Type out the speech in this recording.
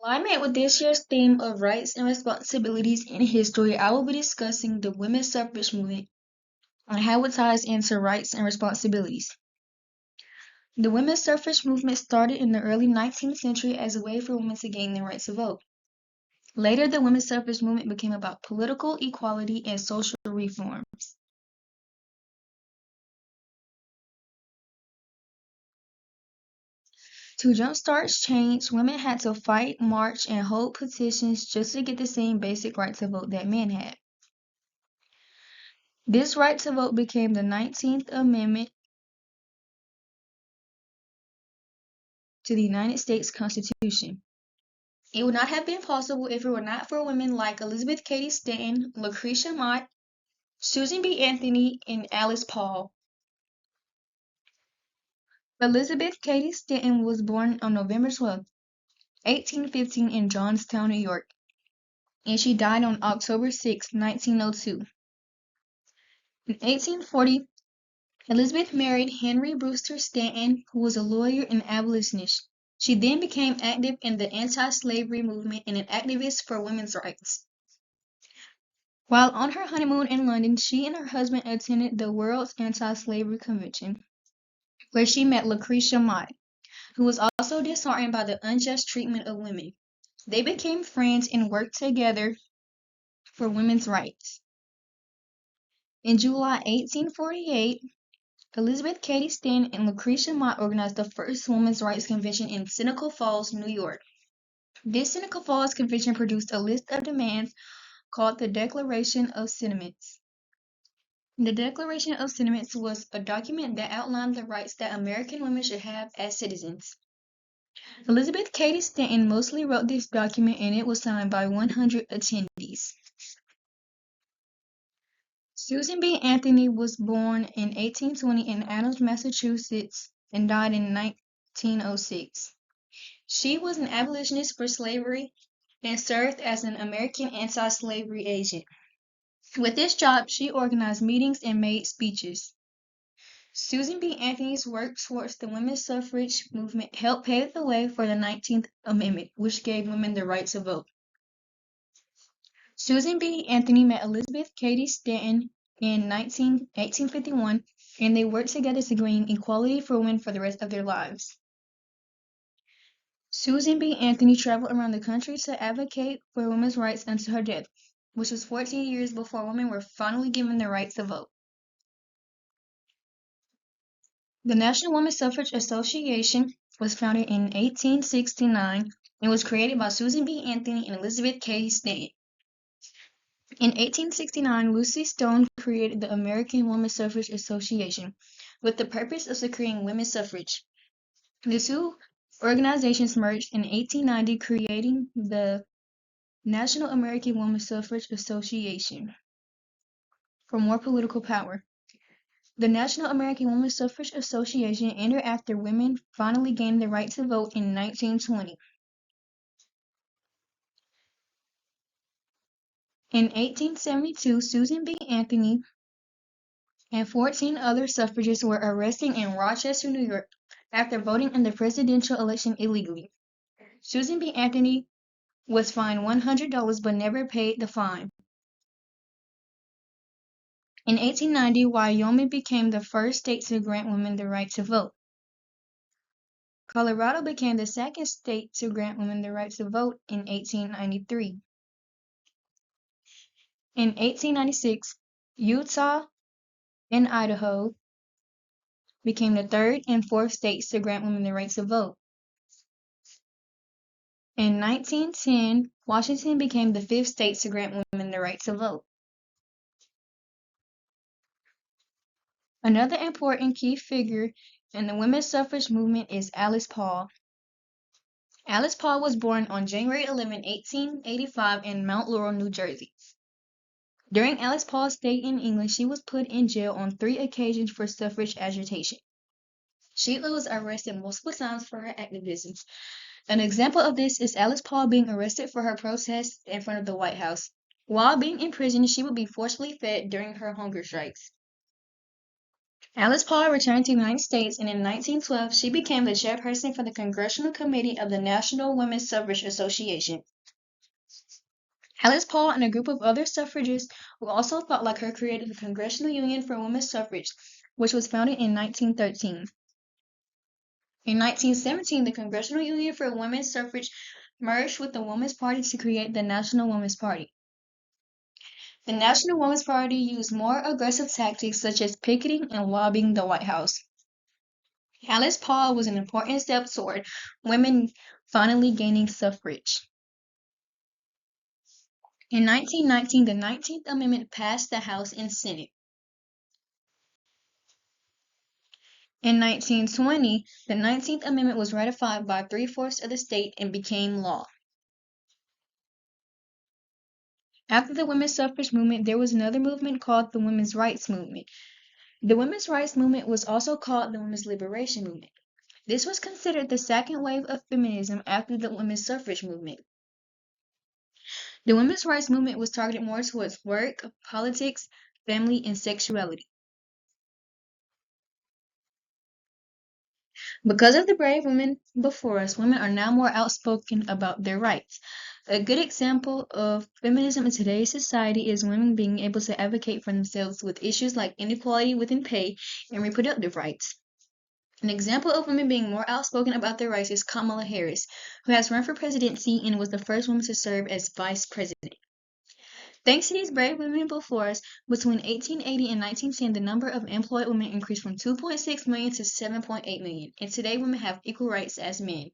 Alignment with this year's theme of rights and responsibilities in history, I will be discussing the women's suffrage movement and how it ties into rights and responsibilities. The women's suffrage movement started in the early 19th century as a way for women to gain the right to vote. Later, the women's suffrage movement became about political equality and social reforms. To jumpstart change, women had to fight, march, and hold petitions just to get the same basic right to vote that men had. This right to vote became the 19th Amendment to the United States Constitution. It would not have been possible if it were not for women like Elizabeth Cady Stanton, Lucretia Mott, Susan B. Anthony, and Alice Paul. Elizabeth Cady Stanton was born on November 12, 1815 in Johnstown, New York, and she died on October 6, 1902. In 1840, Elizabeth married Henry Brewster Stanton, who was a lawyer and abolitionist. She then became active in the anti-slavery movement and an activist for women's rights. While on her honeymoon in London, she and her husband attended the World's Anti-Slavery Convention, where she met Lucretia Mott, who was also disheartened by the unjust treatment of women. They became friends and worked together for women's rights. In July 1848, Elizabeth Cady Stanton and Lucretia Mott organized the first women's rights convention in Seneca Falls, New York. This Seneca Falls convention produced a list of demands called the Declaration of Sentiments. The Declaration of Sentiments was a document that outlined the rights that American women should have as citizens. Elizabeth Cady Stanton mostly wrote this document, and it was signed by 100 attendees. Susan B. Anthony was born in 1820 in Adams, Massachusetts, and died in 1906. She was an abolitionist for slavery and served as an American anti-slavery agent. With this job, she organized meetings and made speeches. Susan B. Anthony's work towards the women's suffrage movement helped pave the way for the 19th Amendment, which gave women the right to vote. Susan B. Anthony met Elizabeth Cady Stanton in 1851, and they worked together to gain equality for women for the rest of their lives. Susan B. Anthony traveled around the country to advocate for women's rights until her death, which was 14 years before women were finally given the right to vote. The National Women's Suffrage Association was founded in 1869 and was created by Susan B. Anthony and Elizabeth Cady Stanton. In 1869, Lucy Stone created the American Women's Suffrage Association with the purpose of securing women's suffrage. The two organizations merged in 1890, creating the National American Women's Suffrage Association for more political power. The National American Women's Suffrage Association ended after women finally gained the right to vote in 1920. In 1872, Susan B. Anthony and 14 other suffragists were arrested in Rochester, New York, after voting in the presidential election illegally. Susan B. Anthony was fined $100 but never paid the fine. In 1890, Wyoming became the first state to grant women the right to vote. Colorado became the second state to grant women the right to vote in 1893. In 1896, Utah and Idaho became the third and fourth states to grant women the right to vote. In 1910, Washington became the fifth state to grant women the right to vote. Another important key figure in the women's suffrage movement is Alice Paul. Alice Paul was born on January 11, 1885 in Mount Laurel, New Jersey. During Alice Paul's stay in England, she was put in jail on 3 occasions for suffrage agitation. Sheila was arrested multiple times for her activism. An example of this is Alice Paul being arrested for her protest in front of the White House. While being in prison, she would be forcibly fed during her hunger strikes. Alice Paul returned to the United States, and in 1912 she became the chairperson for the Congressional Committee of the National Women's Suffrage Association. Alice Paul and a group of other suffragists who also thought like her created the Congressional Union for Women's Suffrage, which was founded in 1913. In 1917, the Congressional Union for Women's Suffrage merged with the Women's Party to create the National Women's Party. The National Women's Party used more aggressive tactics such as picketing and lobbying the White House. Alice Paul was an important step toward women finally gaining suffrage. In 1919, the 19th Amendment passed the House and Senate. In 1920, the 19th Amendment was ratified by 3/4 of the state and became law. After the women's suffrage movement, there was another movement called the women's rights movement. The women's rights movement was also called the women's liberation movement. This was considered the second wave of feminism after the women's suffrage movement. The women's rights movement was targeted more towards work, politics, family, and sexuality. Because of the brave women before us, women are now more outspoken about their rights. A good example of feminism in today's society is women being able to advocate for themselves with issues like inequality within pay and reproductive rights. An example of women being more outspoken about their rights is Kamala Harris, who has run for presidency and was the first woman to serve as vice president. Thanks to these brave women before us, between 1880 and 1910, the number of employed women increased from 2.6 million to 7.8 million, and today women have equal rights as men.